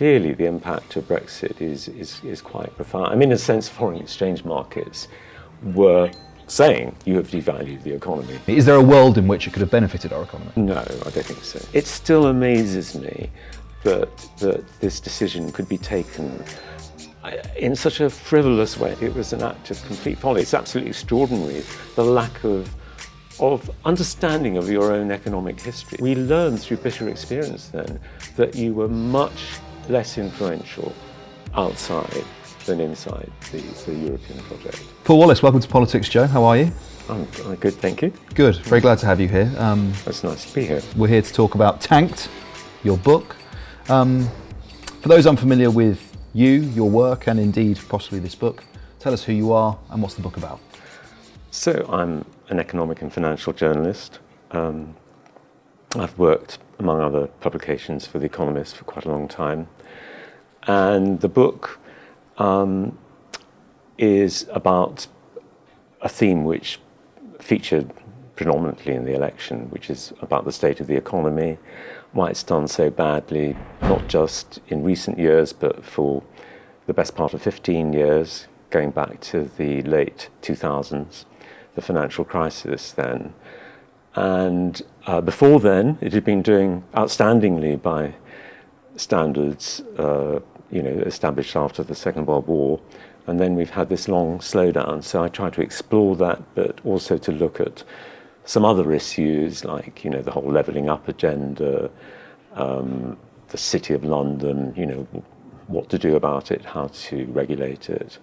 clearly the impact of Brexit is quite profound. I mean, in a sense, foreign exchange markets were saying you have devalued the economy. Is there a world in which it could have benefited our economy? No, I don't think so. It still amazes me that this decision could be taken in such a frivolous way. It was an act of complete folly. It's absolutely extraordinary, the lack of understanding of your own economic history. We learned through bitter experience then that you were much less influential outside than inside the European project. Paul Wallace, welcome to Politics, Joe. How are you? I'm good, thank you. Good, very glad to have you here. It's nice to be here. We're here to talk about Tanked, your book. For those unfamiliar with you, your work, and indeed possibly this book, tell us who you are and what's the book about. So I'm an economic and financial journalist. I've worked, among other publications, for The Economist for quite a long time. And the book is about a theme which featured predominantly in the election, which is about the state of the economy, why it's done so badly, not just in recent years, but for the best part of 15 years, going back to the late 2000s, the financial crisis then. And before then, it had been doing outstandingly by standards established after the Second World War. And then we've had this long slowdown. So I try to explore that, but also to look at some other issues like, the whole levelling up agenda, the City of London, what to do about it, how to regulate it.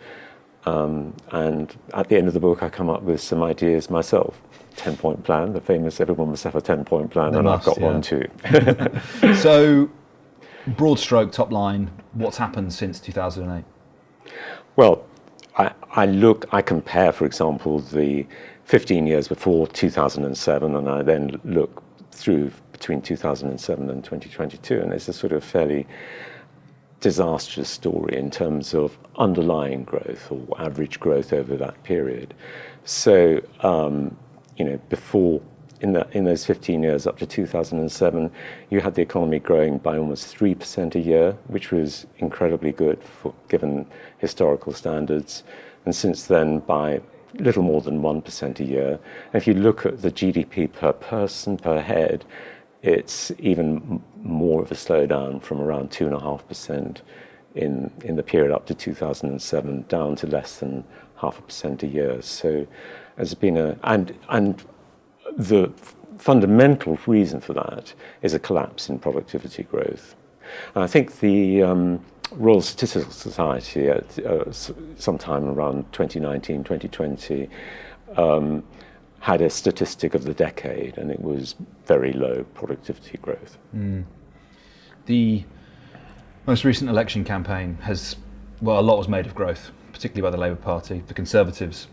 And at the end of the book, I come up with some ideas myself. 10-point plan, the famous everyone must have a 10-point plan, and I've got one too. So, broad stroke, top line, what's happened since 2008? Well, I compare, for example, the 15 years before 2007, and I then look through between 2007 and 2022, and it's a sort of fairly disastrous story in terms of underlying growth or average growth over that period. So, before, in those 15 years up to 2007, you had the economy growing by almost 3% a year, which was incredibly good given historical standards. And since then, by little more than 1% a year. And if you look at the GDP per person, per head, it's even more of a slowdown from around 2.5% in the period up to 2007, down to less than 0.5% a year. So there's been and the fundamental reason for that is a collapse in productivity growth. And I think the Royal Statistical Society at sometime around 2019, 2020 had a statistic of the decade, and it was very low productivity growth. The most recent election campaign a lot was made of growth, particularly by the Labour Party. The Conservatives,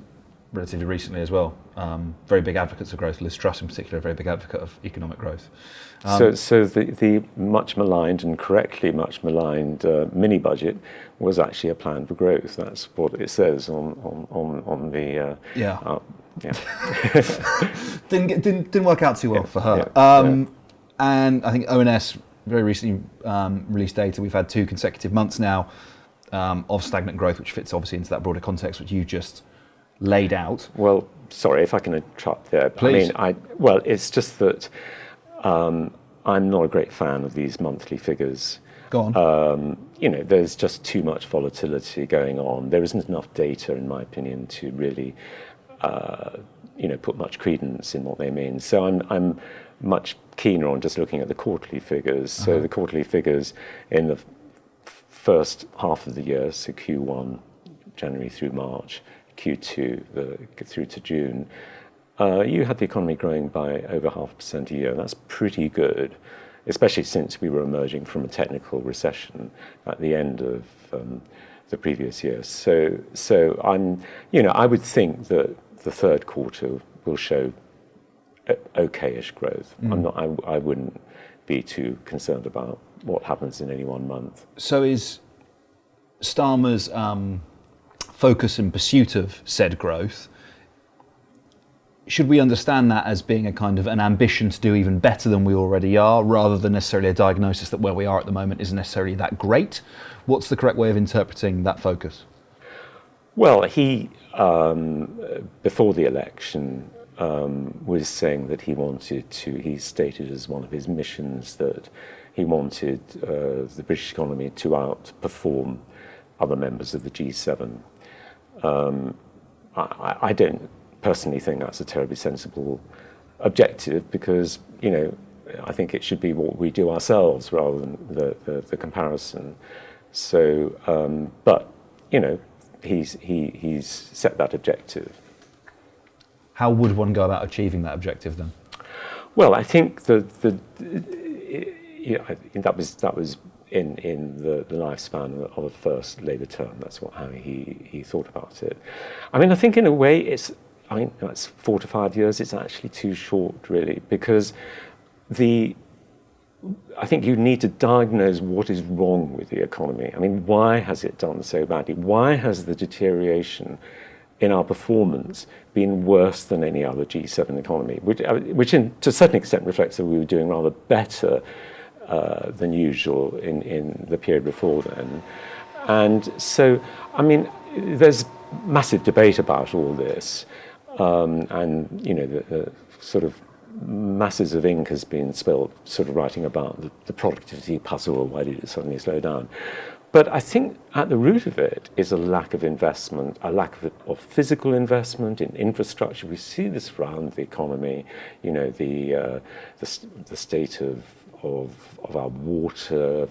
relatively recently as well, very big advocates of growth. Liz Truss in particular, a very big advocate of economic growth. So the much maligned and correctly much maligned mini budget was actually a plan for growth. That's what it says on the Didn't work out too well for her. And I think ONS very recently released data. We've had 2 consecutive months now of stagnant growth, which fits obviously into that broader context which you just laid out. Well, sorry if I can interrupt there. Please. It's just that I'm not a great fan of these monthly figures. Go on. There's just too much volatility going on. There isn't enough data, in my opinion, to really, put much credence in what they mean. So I'm much keener on just looking at the quarterly figures. So the quarterly figures in the first half of the year, so Q1, January through March, Q2 through to June, you had the economy growing by over 0.5% a year. That's pretty good, especially since we were emerging from a technical recession at the end of the previous year. So I would think that the third quarter will show okay-ish growth. I wouldn't be too concerned about what happens in any one month. So is Starmer's focus and pursuit of said growth, should we understand that as being a kind of an ambition to do even better than we already are, rather than necessarily a diagnosis that where we are at the moment isn't necessarily that great? What's the correct way of interpreting that focus? Well, he, before the election, was saying that he stated as one of his missions that he wanted the British economy to outperform other members of the G7. I don't personally think that's a terribly sensible objective, because, I think it should be what we do ourselves rather than the comparison. So, but, he's set that objective. How would one go about achieving that objective then? Well, I think that was in the lifespan of the first Labour term. That's how he thought about it. I mean, I think in a way it's 4 to 5 years. It's actually too short, really, because I think you need to diagnose what is wrong with the economy. I mean, why has it done so badly? Why has the deterioration in our performance been worse than any other G7 economy, which to a certain extent reflects that we were doing rather better than usual in the period before then. And so, I mean, there's massive debate about all this, and the sort of masses of ink has been spilled sort of writing about the productivity puzzle. Why did it suddenly slow down? But I think at the root of it is a lack of investment, a lack of physical investment in infrastructure. We see this around the economy, the state of our water,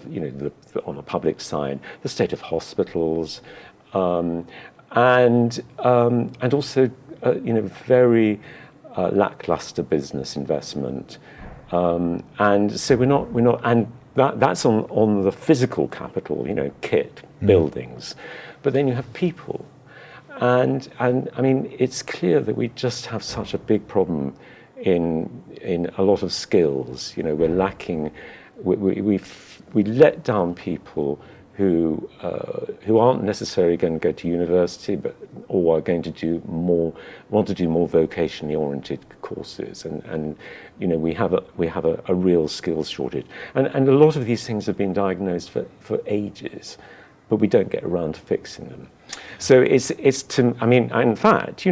on the public side, the state of hospitals, and also very lackluster business investment, and so we're not, and that's on the physical capital, kit, buildings, but then you have people, and I mean, it's clear that we just have such a big problem in a lot of skills. We're lacking. We let down people who aren't necessarily going to go to university, or are going to want to do more vocationally oriented courses, and we have a real skills shortage, and a lot of these things have been diagnosed for ages, but we don't get around to fixing them. So in fact,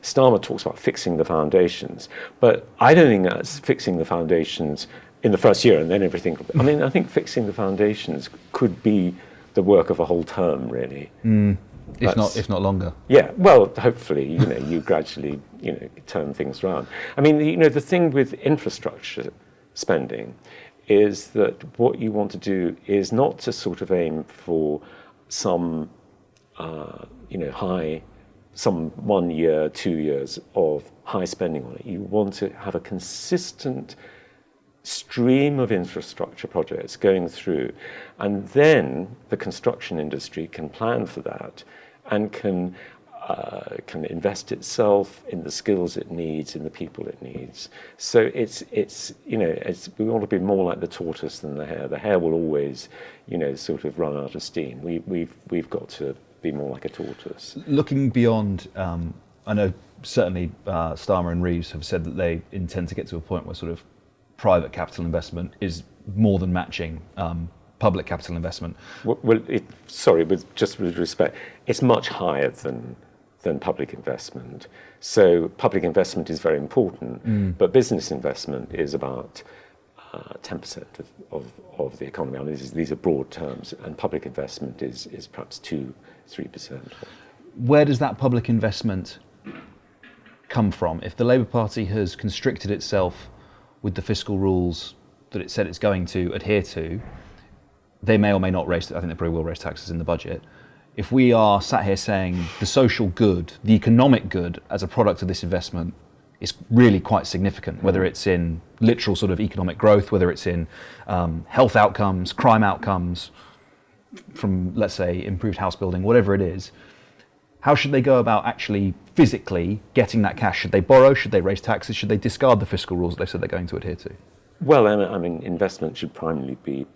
Starmer talks about fixing the foundations, but I don't think that's fixing the foundations in the first year and then everything. I mean, I think fixing the foundations could be the work of a whole term, really. If not longer. Yeah, well, hopefully, you gradually, turn things around. I mean, the thing with infrastructure spending is that what you want to do is not to sort of aim for some, some 1 year, 2 years of high spending on it. You want to have a consistent stream of infrastructure projects going through, and then the construction industry can plan for that and can invest itself in the skills it needs, in the people it needs. So we want to be more like the tortoise than the hare. The hare will always, sort of run out of steam. We've got to be more like a tortoise. Looking beyond, I know certainly Starmer and Reeves have said that they intend to get to a point where sort of private capital investment is more than matching public capital investment. Well, with respect, it's much higher than public investment. So public investment is very important, but business investment is about 10% of the economy. I mean, these are broad terms, and public investment is perhaps 2-3%. Where does that public investment come from? If the Labour Party has constricted itself with the fiscal rules that it said it's going to adhere to, they may or may not raise, I think they probably will raise taxes in the budget. If we are sat here saying the social good, the economic good as a product of this investment is really quite significant, whether it's in literal sort of economic growth, whether it's in health outcomes, crime outcomes, from, let's say, improved house building, whatever it is, how should they go about actually physically getting that cash? Should they borrow? Should they raise taxes? Should they discard the fiscal rules that they said they're going to adhere to? Well, I mean, investment should primarily be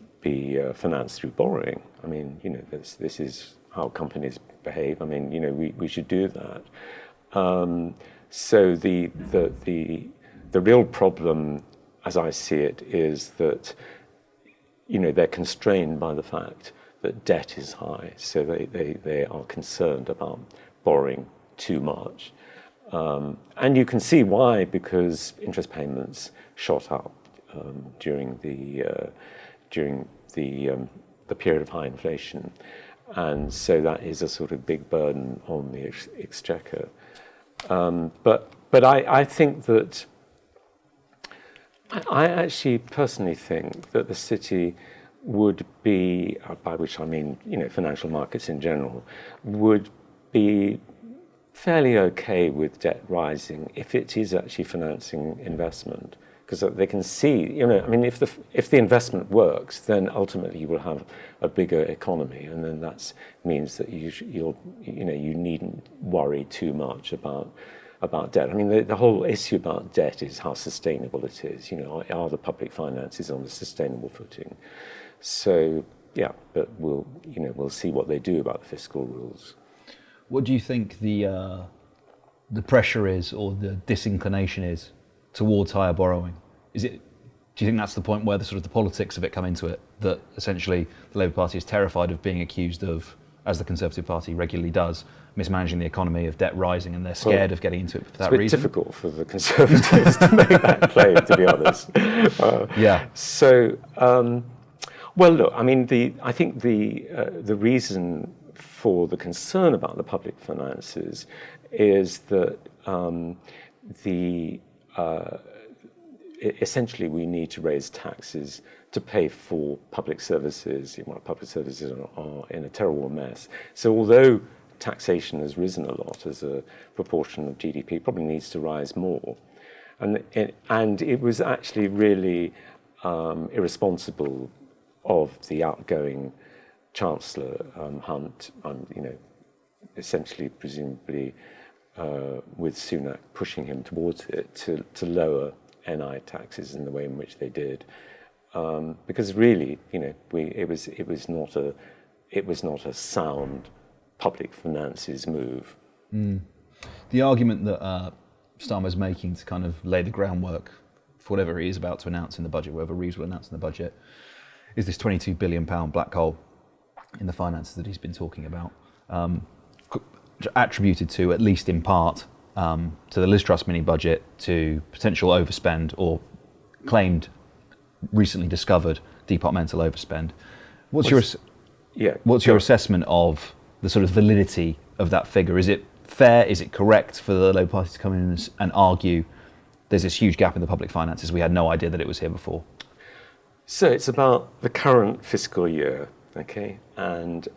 financed through borrowing. I mean, this is how companies behave. I mean, we should do that. So the real problem, as I see it, is that they're constrained by the fact that debt is high, so they are concerned about borrowing too much. And you can see why, because interest payments shot up during the period of high inflation, and so that is a sort of big burden on the exchequer. But I think that I actually personally think that the city would be, by which I mean financial markets in general, would be fairly okay with debt rising if it is actually financing investment, because they can see, if the investment works, then ultimately you will have a bigger economy, and then that means that you needn't worry too much about debt. I mean, the whole issue about debt is how sustainable it is. Are the public finances on a sustainable footing? So yeah, but we'll see what they do about the fiscal rules. What do you think the pressure is, or the disinclination is, towards higher borrowing? Do you think that's the point where the politics of it come into it? That essentially the Labour Party is terrified of being accused of, as the Conservative Party regularly does, mismanaging the economy, of debt rising, and they're scared of getting into it for that reason? It's a bit difficult for the Conservatives to make that claim, to be honest. Yeah. So, well, look, I mean, I think the reason for the concern about the public finances is that essentially we need to raise taxes to pay for public services. Public services are in a terrible mess. So although taxation has risen a lot as a proportion of GDP, it probably needs to rise more. And it was actually really irresponsible of the outgoing Chancellor Hunt, essentially, presumably, with Sunak pushing him towards it, to lower NI taxes in the way in which they did, because really, it was not a sound public finances move. The argument that Starmer's making to kind of lay the groundwork for whatever he is about to announce in the budget, whatever Reeves will announce in the budget, is this £22 billion black hole in the finances that he's been talking about, attributed to, at least in part, to the Liz Truss mini budget, to potential overspend, or claimed, recently discovered departmental overspend. What's your assessment of the sort of validity of that figure? Is it fair? Is it correct for the Labour Party to come in and argue there's this huge gap in the public finances? We had no idea that it was here before. So it's about the current fiscal year, okay? And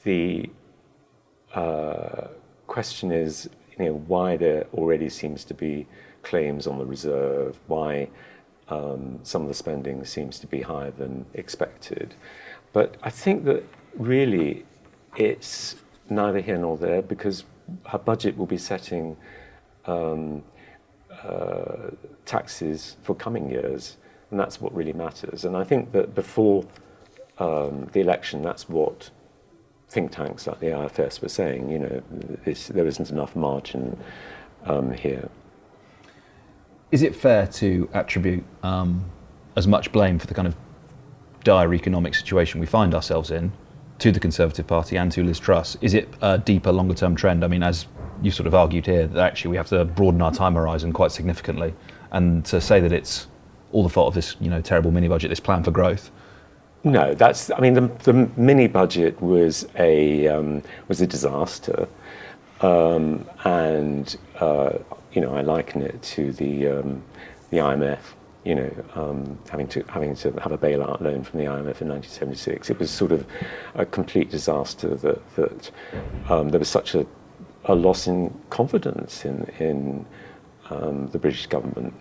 the question is, why there already seems to be claims on the reserve, why some of the spending seems to be higher than expected. But I think that really it's neither here nor there, because her budget will be setting taxes for coming years, and that's what really matters. And I think that before the election, that's what think tanks like the IFS were saying, there isn't enough margin here. Is it fair to attribute as much blame for the kind of dire economic situation we find ourselves in to the Conservative Party and to Liz Truss? Is it a deeper, longer term trend? I mean, as you sort of argued here, that actually we have to broaden our time horizon quite significantly, and to say that it's all the fault of this, terrible mini budget, this plan for growth. No, the mini budget was a disaster, and I liken it to the IMF. Having to have a bailout loan from the IMF in 1976. It was sort of a complete disaster that there was such a loss in confidence in the British government.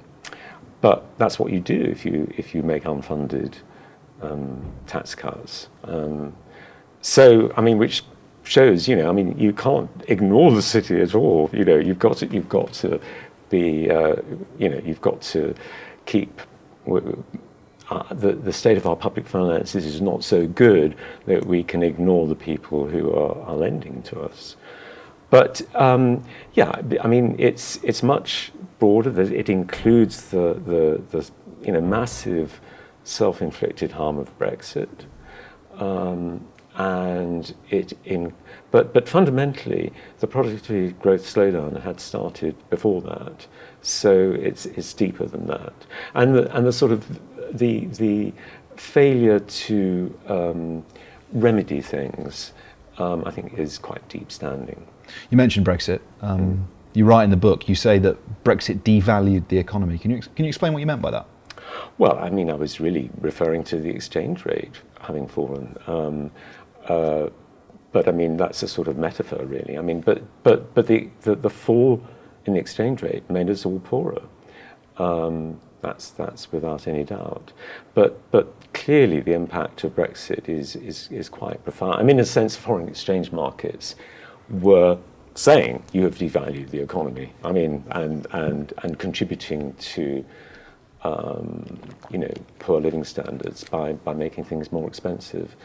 But that's what you do if you make unfunded tax cuts. Which shows, you can't ignore the city at all. You've got to be, you've got to keep the state of our public finances is not so good that we can ignore the people who are lending to us. But yeah, I mean, it's much broader. It includes the massive self-inflicted harm of Brexit, and but fundamentally, the productivity growth slowdown had started before that, so it's deeper than that, and the sort of the failure to remedy things, I think, is quite deep standing. You mentioned Brexit. You write in the book, you say that Brexit devalued the economy. Can you explain what you meant by that? Well, I mean, I was really referring to the exchange rate having fallen. But I mean, that's a sort of metaphor, really. I mean, but the fall in the exchange rate made us all poorer. That's without any doubt. But clearly, the impact of Brexit is quite profound. I mean, in a sense, foreign exchange markets were saying you have devalued the economy. I mean, and contributing to poor living standards by making things more expensive,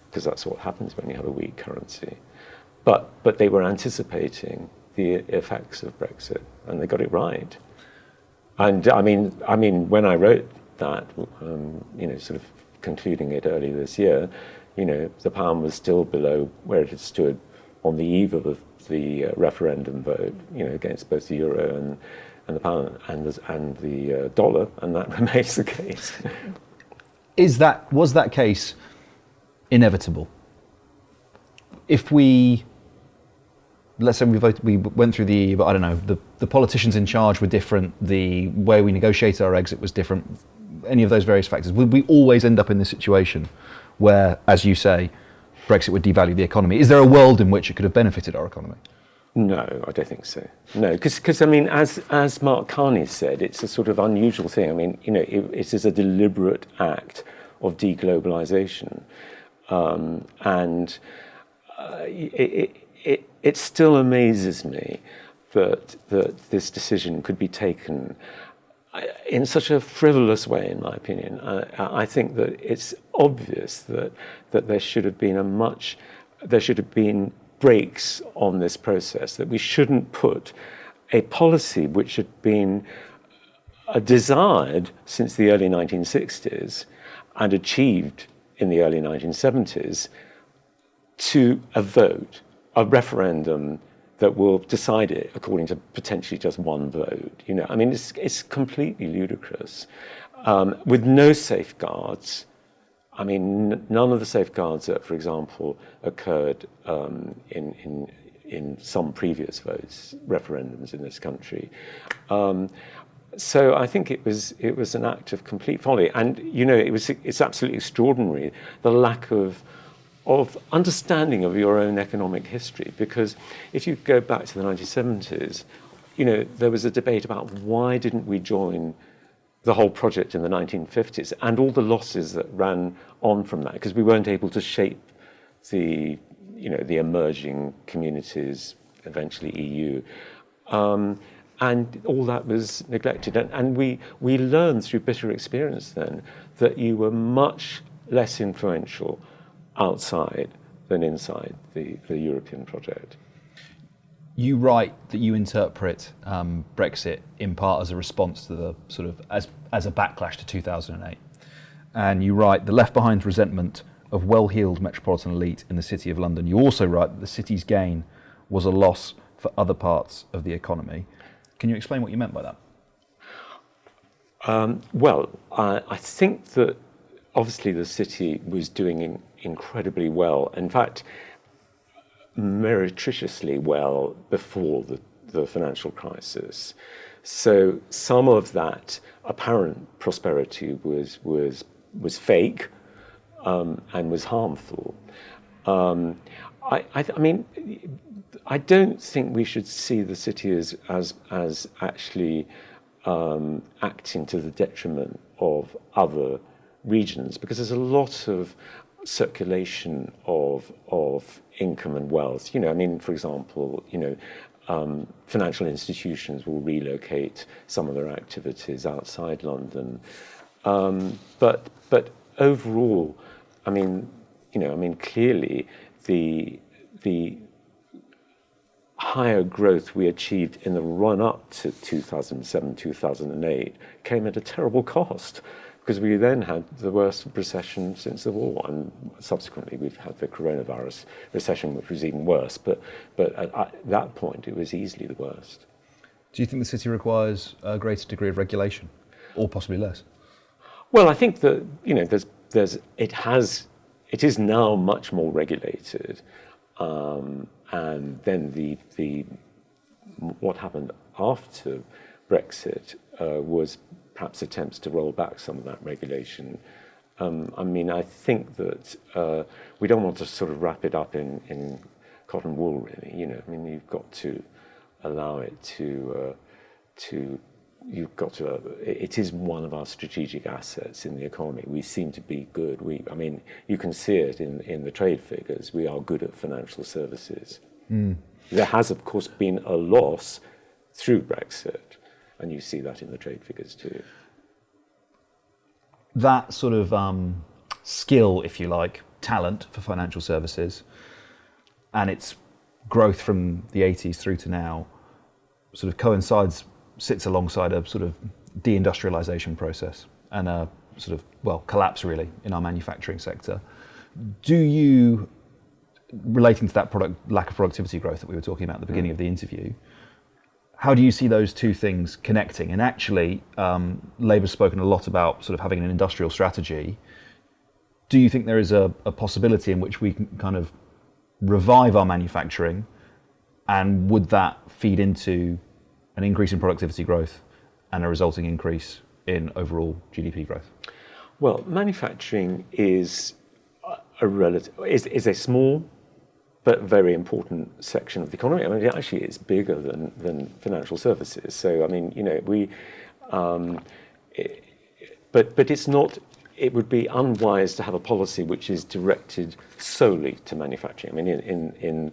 because that's what happens when you have a weak currency. But they were anticipating the effects of Brexit, and they got it right. And I mean, when I wrote that, sort of concluding it early this year, the pound was still below where it had stood on the eve of the referendum vote, against both the euro and the pound and the dollar, and that remains the case. Was that case inevitable? If let's say we went through the politicians in charge were different, the way we negotiated our exit was different, any of those various factors, would we always end up in this situation where, as you say, Brexit would devalue the economy? Is there a world in which it could have benefited our economy? No, I don't think so. No, because I mean, as Mark Carney said, it's a sort of unusual thing. I mean, it is a deliberate act of deglobalization, and it still amazes me that this decision could be taken in such a frivolous way, in my opinion. I think that it's obvious that there should have been brakes on this process, that we shouldn't put a policy which had been desired since the early 1960s and achieved in the early 1970s to a vote, a referendum that will decide it according to potentially just one vote. I mean, it's completely ludicrous, with no safeguards. I mean, none of the safeguards that, for example, occurred in some previous referendums in this country. So I think it was an act of complete folly, and it's absolutely extraordinary, the lack of understanding of your own economic history. Because if you go back to the 1970s, there was a debate about why didn't we join the whole project in the 1950s, and all the losses that ran on from that, because we weren't able to shape the emerging communities, eventually EU, and all that was neglected. And we learned through bitter experience then that you were much less influential outside than inside the European project. You write that you interpret Brexit in part as a response to the sort of as a backlash to 2008, and you write the left behind resentment of well-heeled metropolitan elite in the City of London. You also write that the city's gain was a loss for other parts of the economy. Can you explain what you meant by that? Well, I think that obviously the city was doing incredibly well. In fact, meretriciously well before the financial crisis. So some of that apparent prosperity was fake and was harmful. I mean, I don't think we should see the city as actually acting to the detriment of other regions, because there's a lot of circulation of income and wealth. I mean, for example, financial institutions will relocate some of their activities outside London, but overall, I mean, clearly the higher growth we achieved in the run-up to 2007, 2008 came at a terrible cost, because we then had the worst recession since the war, and subsequently we've had the coronavirus recession, which was even worse. But at that point, it was easily the worst. Do you think the city requires a greater degree of regulation, or possibly less? Well, I think that it is now much more regulated, and then what happened after Brexit was perhaps attempts to roll back some of that regulation. I mean, I think that we don't want to sort of wrap it up in cotton wool, really. You know, I mean, you've got to allow it to. It is one of our strategic assets in the economy. We seem to be good. I mean, you can see it in the trade figures. We are good at financial services. There has, of course, been a loss through Brexit, and you see that in the trade figures too. That sort of skill, if you like, talent for financial services, and its growth from the 80s through to now, sort of sits alongside a sort of deindustrialization process and a sort of, collapse really in our manufacturing sector. Do you, relating to that lack of productivity growth that we were talking about at the beginning of the interview, how do you see those two things connecting? And actually, Labour's spoken a lot about sort of having an industrial strategy. Do you think there is a possibility in which we can kind of revive our manufacturing, and would that feed into an increase in productivity growth and a resulting increase in overall GDP growth? Well, manufacturing is a small but very important section of the economy. I mean, actually, it's bigger than financial services. So, I mean, you know, but it's not. It would be unwise to have a policy which is directed solely to manufacturing. I mean, in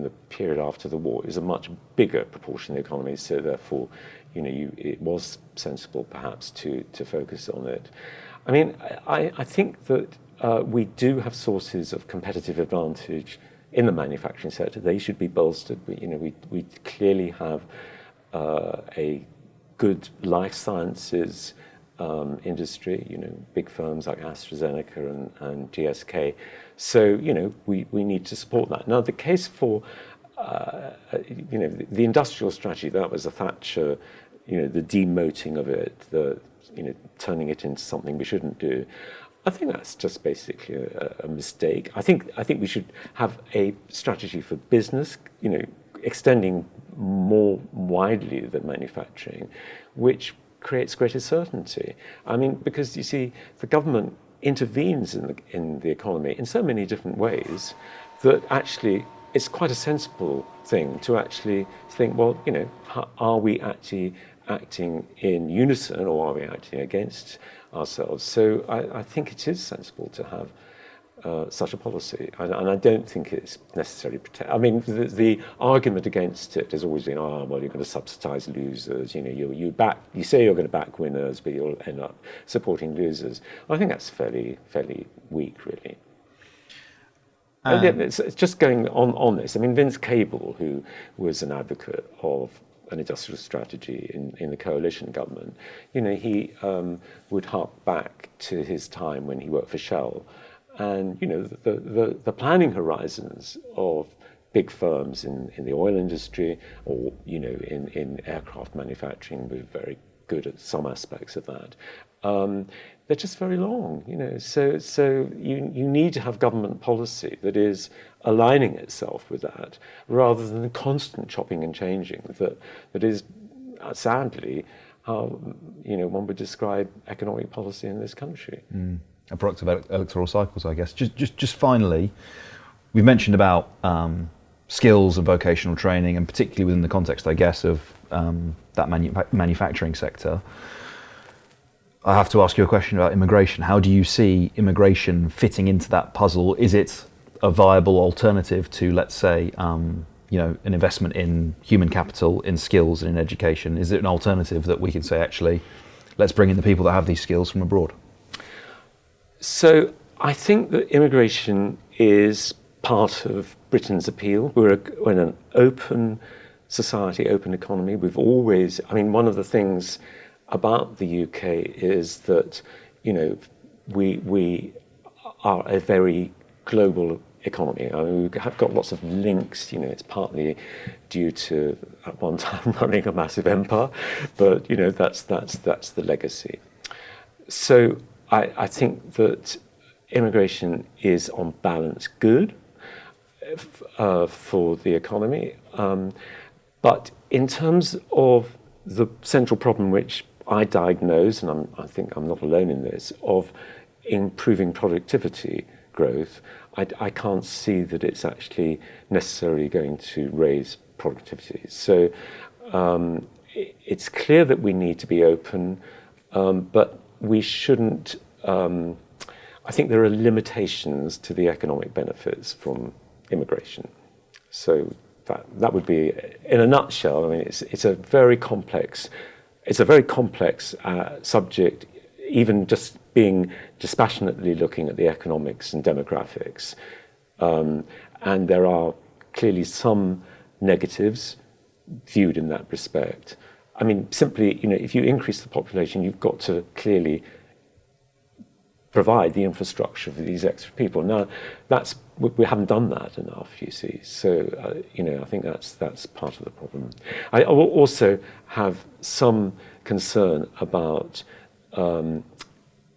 the period after the war, it was a much bigger proportion of the economy. So therefore, you know, it was sensible perhaps to focus on it. I mean, I think that we do have sources of competitive advantage in the manufacturing sector. They should be bolstered. We clearly have a good life sciences industry, you know, big firms like AstraZeneca and GSK. So, you know, we need to support that. Now, the case for, the industrial strategy, that was a Thatcher, you know, the demoting of it, turning it into something we shouldn't do. I think that's just basically a mistake. I think we should have a strategy for business, you know, extending more widely than manufacturing, which creates greater certainty. I mean, because you see, the government intervenes in the economy in so many different ways that actually it's quite a sensible thing to actually think, well, you know, are we actually acting in unison or are we acting against ourselves? So I think it is sensible to have such a policy, and I don't think it's necessarily I mean, the argument against it has always been, well, you're going to subsidise losers. You know, you say you're going to back winners, but you'll end up supporting losers. I think that's fairly weak, really. It's just going on this. I mean, Vince Cable, who was an advocate of an industrial strategy in the coalition government, you know, he would hark back to his time when he worked for Shell. And, you know, the planning horizons of big firms in the oil industry or, you know, in aircraft manufacturing, we're very good at some aspects of that. They're just very long, you know. So you need to have government policy that is aligning itself with that, rather than the constant chopping and changing that is sadly how, you know, one would describe economic policy in this country. A product of electoral cycles, I guess. Just finally, we've mentioned about skills and vocational training, and particularly within the context, I guess, of that manufacturing sector. I have to ask you a question about immigration. How do you see immigration fitting into that puzzle? Is it a viable alternative to, let's say, an investment in human capital, in skills and in education? Is it an alternative that we can say, actually, let's bring in the people that have these skills from abroad? So I think that immigration is part of Britain's appeal. We're in an open society, open economy. We've always, I mean, one of the things about the UK is that, we are a very global economy. I mean, we have got lots of links. It's partly due to at one time running a massive empire, but that's the legacy. So I think that immigration is on balance good for the economy, but in terms of the central problem which I diagnose, and I think I'm not alone in this, of improving productivity growth, I can't see that it's actually necessarily going to raise productivity. So it's clear that we need to be open, but we shouldn't. I think there are limitations to the economic benefits from immigration. So that would be, in a nutshell. I mean, it's a very complex subject. Even just being dispassionately looking at the economics and demographics, and there are clearly some negatives viewed in that respect. I mean, simply, if you increase the population, you've got to clearly provide the infrastructure for these extra people. Now, we haven't done that enough, you see. So, I think that's part of the problem. I will also have some concern about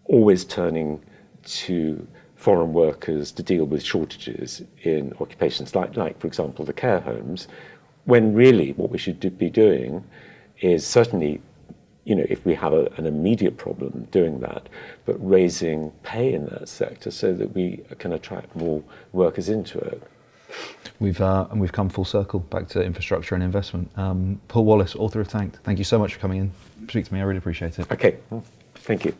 always turning to foreign workers to deal with shortages in occupations like, for example, the care homes, when really what we should be doing is certainly, if we have an immediate problem, doing that, but raising pay in that sector so that we can attract more workers into it. We've come full circle back to infrastructure and investment. Paul Wallace, author of Tanked, thank you so much for coming in to speak to me. I really appreciate it. Okay, well, thank you.